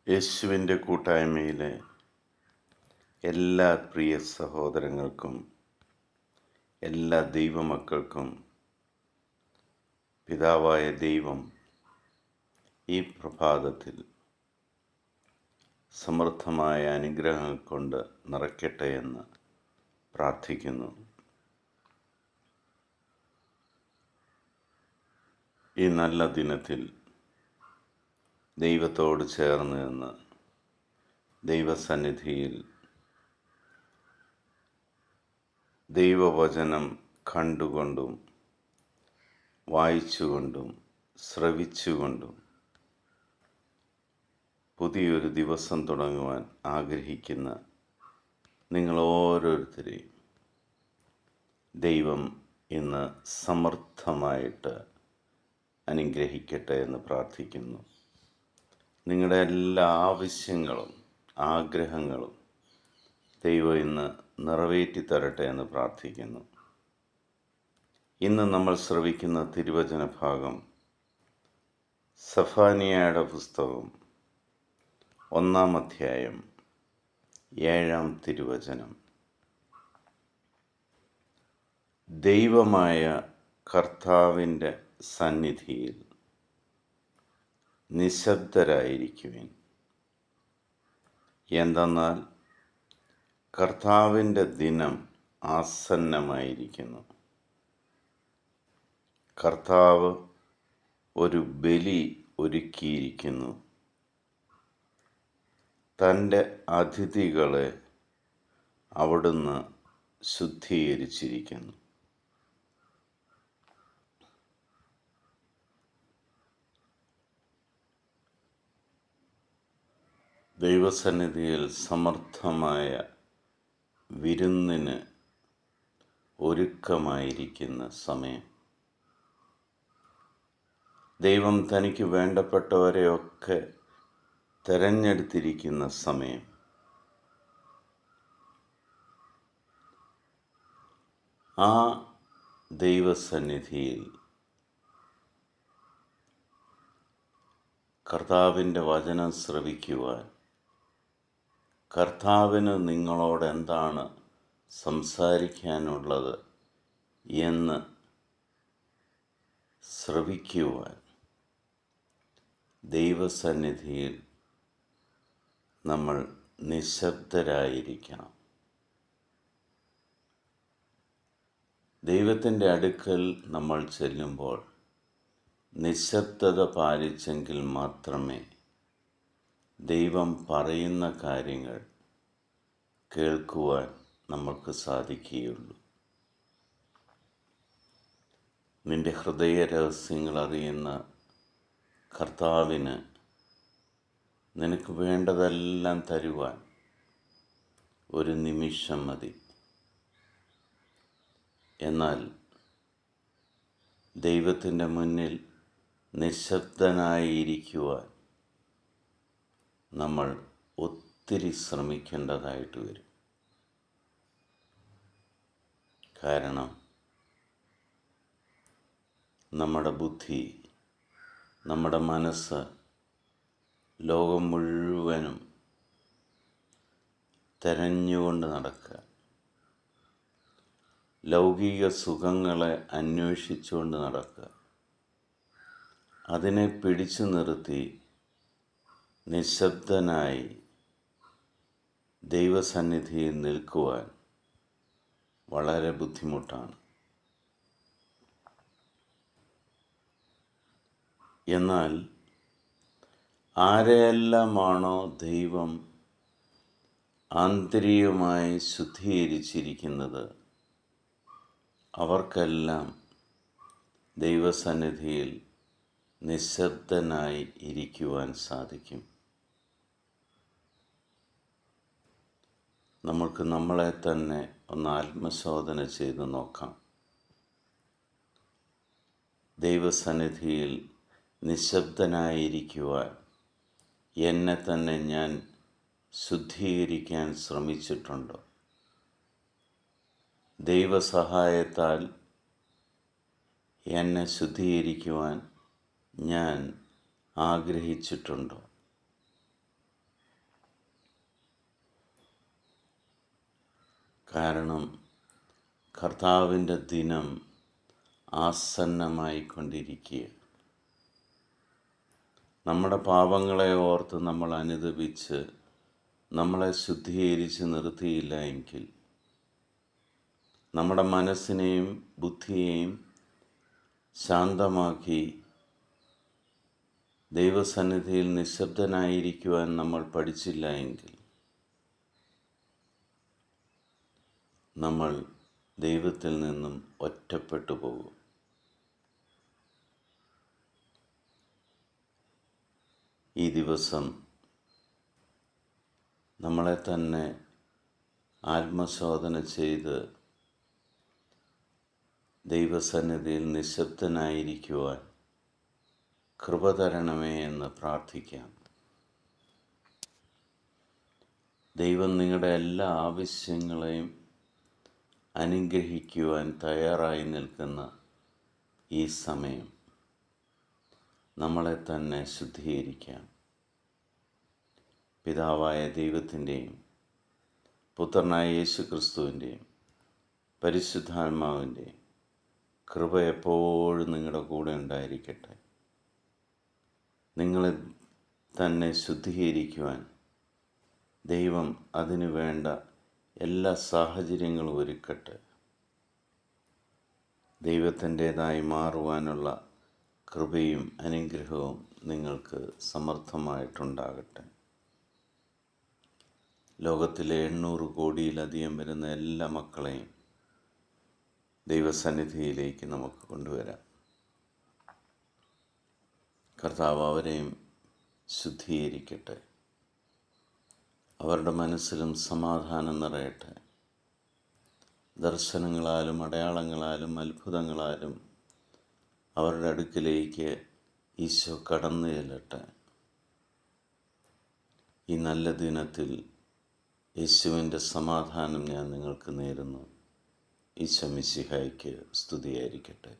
യേശുവിൻ്റെ കൂട്ടായ്മയിലെ എല്ലാ പ്രിയ സഹോദരങ്ങൾക്കും എല്ലാ ദൈവമക്കൾക്കും പിതാവായ ദൈവം ഈ പ്രഭാതത്തിൽ സമൃദ്ധമായ അനുഗ്രഹങ്ങൾ കൊണ്ട് നിറയ്ക്കട്ടെ എന്ന് പ്രാർത്ഥിക്കുന്നു. ഈ നല്ല ദിനത്തിൽ ദൈവത്തോട് ചേർന്ന് നിന്ന് ദൈവസന്നിധിയിൽ ദൈവവചനം കണ്ടുകൊണ്ടും വായിച്ചുകൊണ്ടും ശ്രവിച്ചുകൊണ്ടും പുതിയൊരു ദിവസം തുടങ്ങുവാൻ ആഗ്രഹിക്കുന്ന നിങ്ങൾ ഓരോരുത്തരെയും ദൈവം ഇന്ന് സമൃദ്ധമായിട്ട് അനുഗ്രഹിക്കട്ടെ എന്ന് പ്രാർത്ഥിക്കുന്നു. നിങ്ങളുടെ എല്ലാ ആവശ്യങ്ങളും ആഗ്രഹങ്ങളും ദൈവം ഇന്ന് നിറവേറ്റി തരട്ടെ എന്ന് പ്രാർത്ഥിക്കുന്നു. ഇന്ന് നമ്മൾ ശ്രവിക്കുന്ന തിരുവചന ഭാഗം സഫാനിയയുടെ പുസ്തകം 1-ാം അധ്യായം 7-ാം തിരുവചനം. ദൈവമായ കർത്താവിൻ്റെ സന്നിധിയിൽ നിശബ്ദരായിരിക്കുവിൻ. എന്തെന്നാൽ കർത്താവിൻ്റെ ദിനം ആസന്നമായിരിക്കുന്നു. കർത്താവ് ഒരു ബലി ഒരുക്കിയിരിക്കുന്നു. തൻ്റെ അതിഥികളെ അവിടുന്ന് ശുദ്ധീകരിച്ചിരിക്കുന്നു. ദൈവസന്നിധിയിൽ സമർത്ഥമായ വിരുന്നിന് ഒരുക്കമായിരിക്കുന്ന സമയം. ദൈവം തനിക്ക് വേണ്ടപ്പെട്ടവരെയൊക്കെ തിരഞ്ഞെടുത്തിരിക്കുന്ന സമയം. ആ ദൈവസന്നിധിയിൽ കർത്താവിൻ്റെ വചനം ശ്രവിക്കുവാൻ, കർത്താവിന് നിങ്ങളോട് എന്താണ് സംസാരിക്കാനുള്ളത് എന്ന് ശ്രവിക്കുവാൻ ദൈവസന്നിധിയിൽ നമ്മൾ നിശബ്ദരായിരിക്കണം. ദൈവത്തിൻ്റെ അടുക്കൽ നമ്മൾ ചെല്ലുമ്പോൾ നിശബ്ദത പാലിച്ചെങ്കിൽ മാത്രമേ ദൈവം പറയുന്ന കാര്യങ്ങൾ കേൾക്കുവാൻ നമുക്ക് സാധിക്കുകയുള്ളൂ. നിന്റെ ഹൃദയ രഹസ്യങ്ങൾ അറിയുന്ന കർത്താവിന് നിനക്ക് വേണ്ടതെല്ലാം തരുവാൻ ഒരു നിമിഷം മതി. എന്നാൽ ദൈവത്തിൻ്റെ മുന്നിൽ നിശബ്ദനായിരിക്കുവാൻ നമ്മൾ ഒത്തിരി ശ്രമിക്കേണ്ടതായിട്ട് വരും. കാരണം നമ്മുടെ ബുദ്ധി, നമ്മുടെ മനസ്സ് ലോകം മുഴുവനും തെരഞ്ഞുകൊണ്ട് നടക്കുക, ലൗകിക സുഖങ്ങളെ അന്വേഷിച്ചുകൊണ്ട് നടക്കുക. അതിനെ പിടിച്ചു നിർത്തി നിശബ്ദനായി ദൈവസന്നിധിയിൽ നിൽക്കുവാൻ വളരെ ബുദ്ധിമുട്ടാണ്. എന്നാൽ ആരെയെല്ലാമാണോ ദൈവം ആന്തരികമായി ശുദ്ധീകരിച്ചിരിക്കുന്നത് അവർക്കെല്ലാം ദൈവസന്നിധിയിൽ നിശബ്ദനായി ഇരിക്കുവാൻ സാധിക്കും. നമുക്ക് നമ്മളെ തന്നെ ഒന്ന് ആത്മശോധന ചെയ്ത് നോക്കാം. ദൈവസന്നിധിയിൽ നിശബ്ദനായിരിക്കുവാൻ എന്നെ തന്നെ ഞാൻ ശുദ്ധീകരിക്കാൻ ശ്രമിച്ചിട്ടുണ്ടോ? ദൈവസഹായത്താൽ എന്നെ ശുദ്ധീകരിക്കുവാൻ ഞാൻ ആഗ്രഹിച്ചിട്ടുണ്ടോ? കാരണം കർത്താവിൻ്റെ ദിനം ആസന്നമായിക്കൊണ്ടിരിക്കുക. നമ്മുടെ പാപങ്ങളെ ഓർത്ത് നമ്മൾ അനുതപിച്ച് നമ്മളെ ശുദ്ധീകരിച്ച് നിർത്തിയില്ല എങ്കിൽ നമ്മുടെ മനസ്സിനെയും ബുദ്ധിയെയും ശാന്തമാക്കി ദൈവസന്നിധിയിൽ നിശബ്ദനായിരിക്കുവാൻ നമ്മൾ പഠിച്ചില്ല എങ്കിൽ നമ്മൾ ദൈവത്തിൽ നിന്നും ഒറ്റപ്പെട്ടു പോകും. ഈ ദിവസം നമ്മളെ തന്നെ ആത്മശോധന ചെയ്ത് ദൈവസന്നിധിയിൽ നിശബ്ദനായിരിക്കുവാൻ കൃപ തരണമേ എന്ന് പ്രാർത്ഥിക്കാം. ദൈവം നിങ്ങളുടെ എല്ലാ ആവശ്യങ്ങളെയും അനുഗ്രഹിക്കുവാൻ തയ്യാറായി നിൽക്കുന്ന ഈ സമയം നമ്മളെ തന്നെ ശുദ്ധീകരിക്കാം. പിതാവായ ദൈവത്തിൻ്റെയും പുത്രനായ യേശു ക്രിസ്തുവിൻ്റെയും പരിശുദ്ധാത്മാവിൻ്റെയും കൃപ എപ്പോഴും നിങ്ങളുടെ കൂടെ ഉണ്ടായിരിക്കട്ടെ. നിങ്ങളെ തന്നെ ശുദ്ധീകരിക്കുവാൻ ദൈവം അതിനു വേണ്ട എല്ലാ സാഹചര്യങ്ങളും ഒരുക്കട്ടെ. ദൈവത്തിൻ്റേതായി മാറുവാനുള്ള കൃപയും അനുഗ്രഹവും നിങ്ങൾക്ക് സമർത്ഥമായിട്ടുണ്ടാകട്ടെ. ലോകത്തിലെ 800 കോടിയിലധികം വരുന്ന എല്ലാ മക്കളെയും ദൈവസന്നിധിയിലേക്ക് നമുക്ക് കൊണ്ടുവരാം. കർത്താവ് അവരെയും ശുദ്ധീകരിക്കട്ടെ. അവരുടെ മനസ്സിലും സമാധാനം നിറയട്ടെ. ദർശനങ്ങളാലും അടയാളങ്ങളാലും അത്ഭുതങ്ങളാലും അവരുടെ അടുക്കിലേക്ക് ഈശോ കടന്നു ചെല്ലട്ടെ. ഈ നല്ല ദിനത്തിൽ യേശുവിൻ്റെ സമാധാനം ഞാൻ നിങ്ങൾക്ക് നേരുന്നു. ഈശോ മിശിഹായ്ക്ക് സ്തുതിയായിരിക്കട്ടെ.